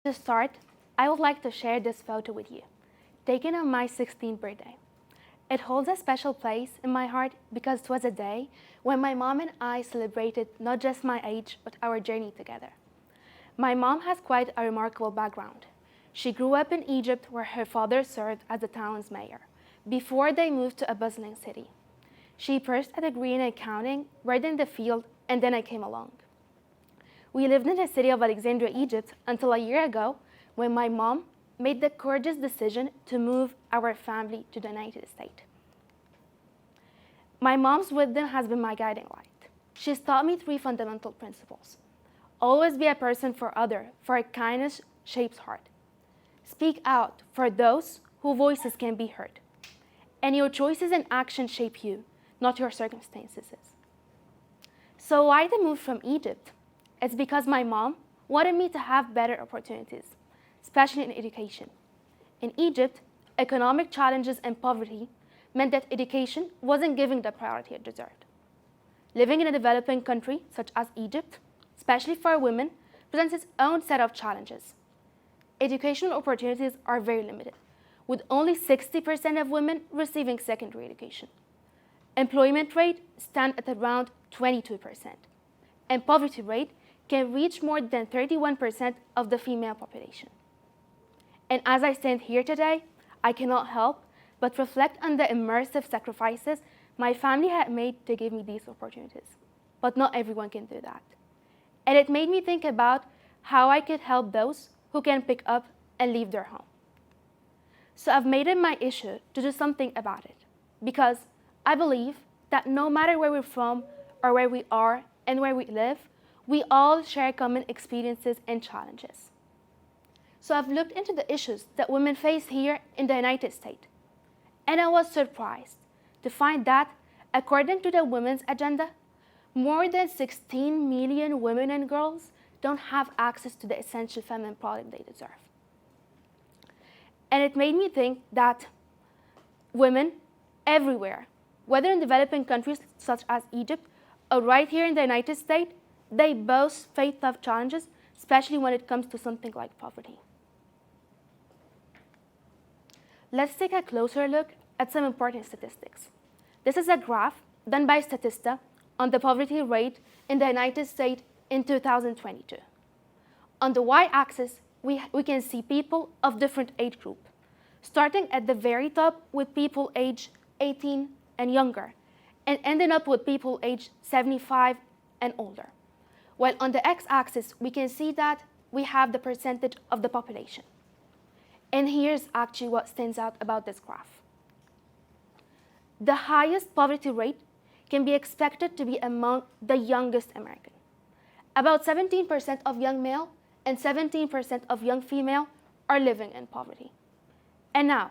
To start, I would like to share this photo with you, taken on my 16th birthday. It holds a special place in my heart because it was a day when my mom and I celebrated not just my age, but our journey together. My mom has quite a remarkable background. She grew up in Egypt where her father served as the town's mayor, before they moved to a bustling city. She pursued a degree in accounting, right in the field, and then I came along. We lived in the city of Alexandria, Egypt, until a year ago when my mom made the courageous decision to move our family to the United States. My mom's wisdom has been my guiding light. She's taught me three fundamental principles. Always be a person for others, for kindness shapes heart. Speak out for those whose voices can be heard. And your choices and actions shape you, not your circumstances. So why the move from Egypt? It's because my mom wanted me to have better opportunities, especially in education. In Egypt, economic challenges and poverty meant that education wasn't given the priority it deserved. Living in a developing country such as Egypt, especially for women, presents its own set of challenges. Educational opportunities are very limited, with only 60% of women receiving secondary education. Employment rate stands at around 22%, and poverty rate can reach more than 31% of the female population. And as I stand here today, I cannot help but reflect on the immersive sacrifices my family had made to give me these opportunities. But not everyone can do that. And it made me think about how I could help those who can pick up and leave their home. So I've made it my issue to do something about it, because I believe that no matter where we're from or where we are and where we live, we all share common experiences and challenges. So I've looked into the issues that women face here in the United States, and I was surprised to find that, according to the Women's Agenda, more than 16 million women and girls don't have access to the essential feminine product they deserve. And it made me think that women everywhere, whether in developing countries such as Egypt or right here in the United States, they both face tough challenges, especially when it comes to something like poverty. Let's take a closer look at some important statistics. This is a graph done by Statista on the poverty rate in the United States in 2022. On the y-axis, we can see people of different age groups, starting at the very top with people aged 18 and younger, and ending up with people aged 75 and older. While on the x-axis, we can see that we have the percentage of the population. And here's actually what stands out about this graph. The highest poverty rate can be expected to be among the youngest Americans. About 17% of young male and 17% of young female are living in poverty. And now,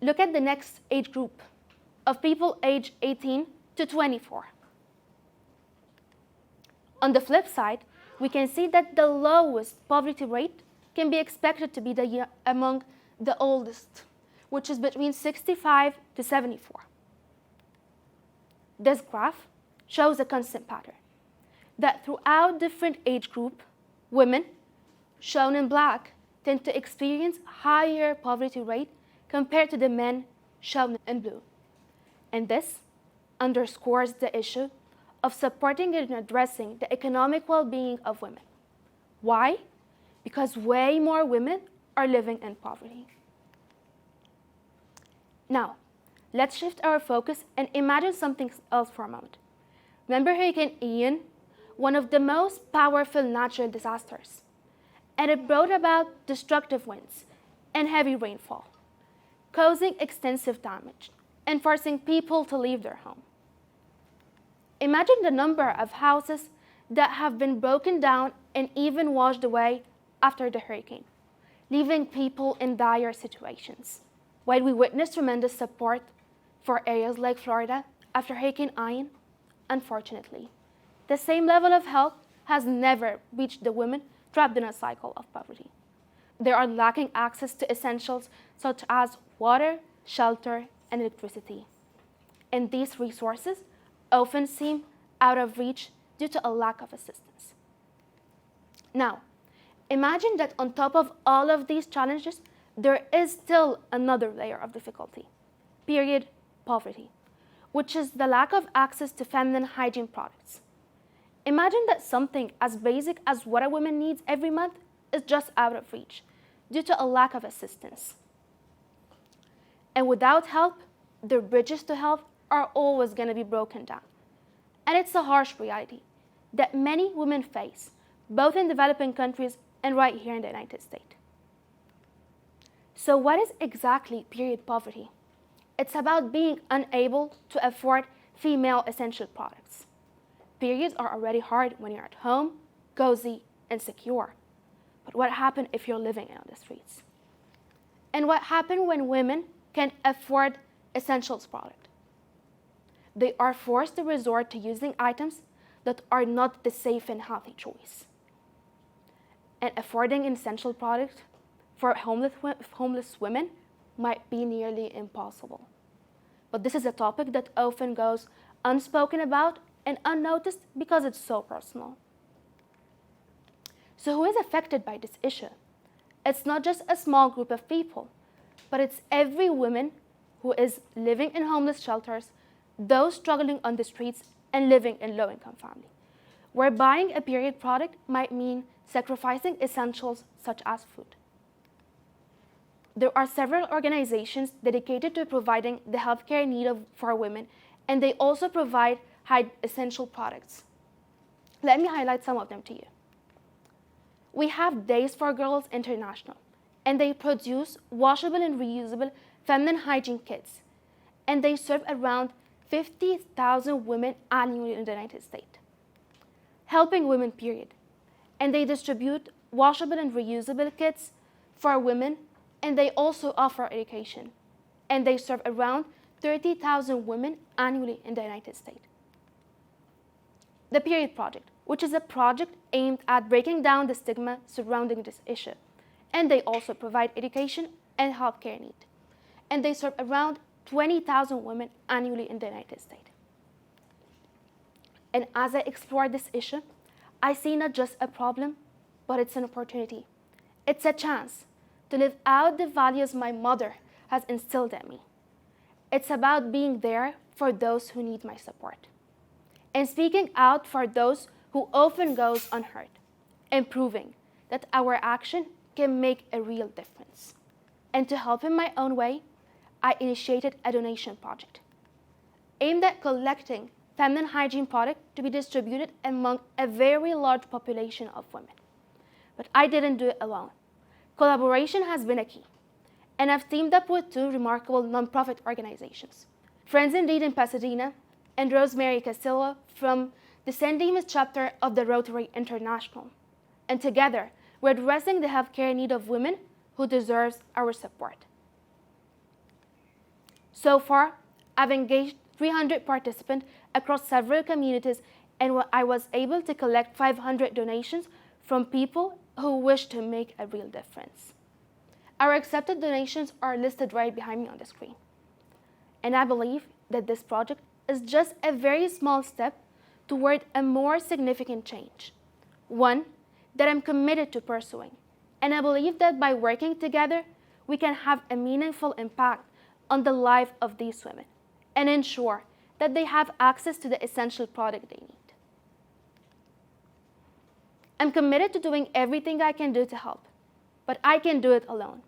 look at the next age group of people aged 18 to 24. On the flip side, we can see that the lowest poverty rate can be expected to be among the oldest, which is between 65 to 74. This graph shows a constant pattern, that throughout different age groups, women, shown in black, tend to experience higher poverty rate compared to the men shown in blue. And this underscores the issue of supporting and addressing the economic well-being of women. Why? Because way more women are living in poverty. Now, let's shift our focus and imagine something else for a moment. Remember Hurricane Ian, one of the most powerful natural disasters, and it brought about destructive winds and heavy rainfall, causing extensive damage and forcing people to leave their home. Imagine the number of houses that have been broken down and even washed away after the hurricane, leaving people in dire situations. While we witnessed tremendous support for areas like Florida after Hurricane Ian, unfortunately, the same level of help has never reached the women trapped in a cycle of poverty. They are lacking access to essentials such as water, shelter, and electricity. And these resources often seem out of reach due to a lack of assistance. Now, Imagine that on top of all of these challenges, there is still another layer of difficulty: period poverty, which is the lack of access to feminine hygiene products. Imagine that something as basic as what a woman needs every month is just out of reach due to a lack of assistance. And without help, the bridges to health are always going to be broken down. And it's a harsh reality that many women face, both in developing countries and right here in the United States. So what is exactly period poverty? It's about being unable to afford female essential products. Periods are already hard when you're at home, cozy, and secure. But what happens if you're living on the streets? And what happens when women can't afford essentials product? They are forced to resort to using items that are not the safe and healthy choice. And affording essential products for homeless women might be nearly impossible. But this is a topic that often goes unspoken about and unnoticed because it's so personal. So who is affected by this issue? It's not just a small group of people, but it's every woman who is living in homeless shelters, those struggling on the streets, and living in low-income families, where buying a period product might mean sacrificing essentials such as food. There are several organizations dedicated to providing the healthcare need for women, and they also provide essential products. Let me highlight some of them to you. We have Days for Girls International, and they produce washable and reusable feminine hygiene kits, and they serve around 50,000 women annually in the United States. Helping Women Period, and they distribute washable and reusable kits for women, and they also offer education, and they serve around 30,000 women annually in the United States. The Period Project, which is a project aimed at breaking down the stigma surrounding this issue, and they also provide education and healthcare need, and they serve around 20,000 women annually in the United States. And as I explore this issue, I see not just a problem, but it's an opportunity. It's a chance to live out the values my mother has instilled in me. It's about being there for those who need my support, and speaking out for those who often goes unheard, and proving that our action can make a real difference. And to help in my own way, I initiated a donation project aimed at collecting feminine hygiene products to be distributed among a very large population of women. But I didn't do it alone. Collaboration has been a key, and I've teamed up with two remarkable nonprofit organizations, Friends Indeed in Pasadena and Rosemary Castillo from the San Dimas chapter of the Rotary International. And together, we're addressing the healthcare need of women who deserves our support. So far, I've engaged 300 participants across several communities, and I was able to collect 500 donations from people who wish to make a real difference. Our accepted donations are listed right behind me on the screen. And I believe that this project is just a very small step toward a more significant change, one that I'm committed to pursuing. And I believe that by working together, we can have a meaningful impact on the life of these women and ensure that they have access to the essential product they need. I'm committed to doing everything I can do to help, but I can do it alone,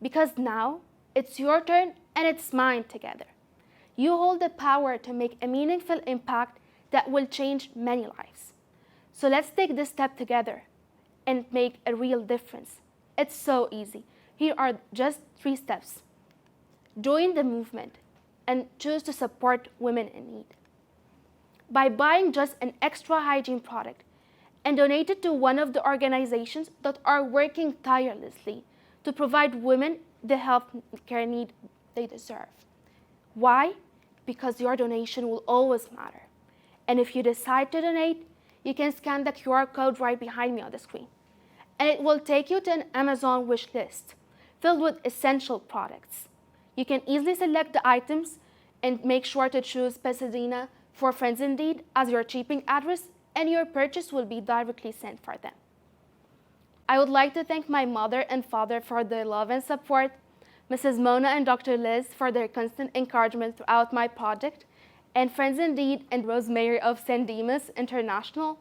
because now it's your turn and it's mine together. You hold the power to make a meaningful impact that will change many lives. So let's take this step together and make a real difference. It's so easy. Here are just 3 steps. Join the movement and choose to support women in need. By buying just an extra hygiene product and donate it to one of the organizations that are working tirelessly to provide women the health care need they deserve. Why? Because your donation will always matter. And if you decide to donate, you can scan the QR code right behind me on the screen, and it will take you to an Amazon wish list filled with essential products. You can easily select the items and make sure to choose Pasadena for Friends Indeed as your shipping address, and your purchase will be directly sent for them. I would like to thank my mother and father for their love and support, Mrs. Mona and Dr. Liz for their constant encouragement throughout my project, and Friends Indeed and Rosemary of San Dimas International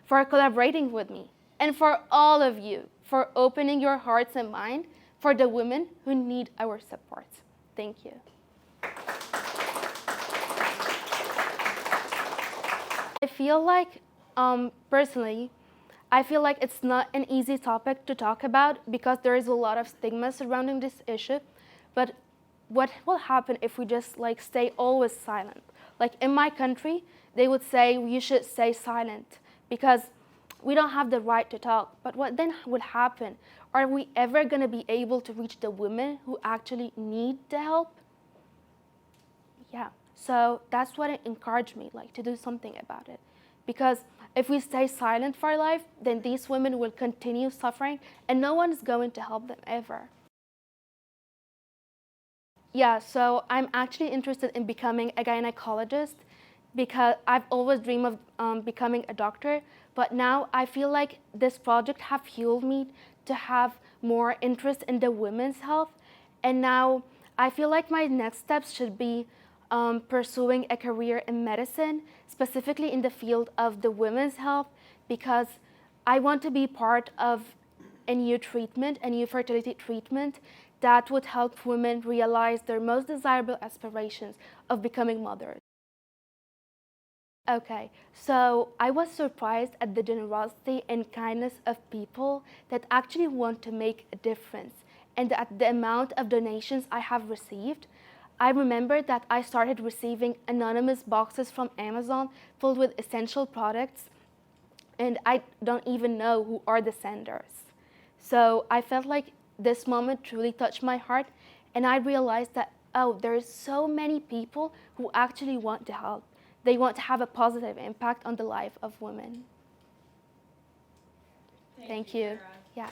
for collaborating with me, and for all of you for opening your hearts and mind for the women who need our support. Thank you. I feel like, personally, I feel like it's not an easy topic to talk about because there is a lot of stigma surrounding this issue. But what will happen if we just stay always silent? Like in my country, they would say you should stay silent because we don't have the right to talk. But what then would happen? Are we ever going to be able to reach the women who actually need the help? Yeah, so that's what encouraged me, to do something about it. Because if we stay silent for life, then these women will continue suffering and no one is going to help them ever. Yeah, so I'm actually interested in becoming a gynecologist because I've always dreamed of becoming a doctor, but now I feel like this project have fueled me to have more interest in the women's health, and now I feel like my next steps should be pursuing a career in medicine, specifically in the field of the women's health, because I want to be part of a new treatment, a new fertility treatment that would help women realize their most desirable aspirations of becoming mothers. Okay, so I was surprised at the generosity and kindness of people that actually want to make a difference, and at the amount of donations I have received. I remember that I started receiving anonymous boxes from Amazon filled with essential products, and I don't even know who are the senders. So I felt like this moment truly touched my heart, and I realized that, oh, there's so many people who actually want to help. They want to have a positive impact on the life of women. Thank you. Yeah.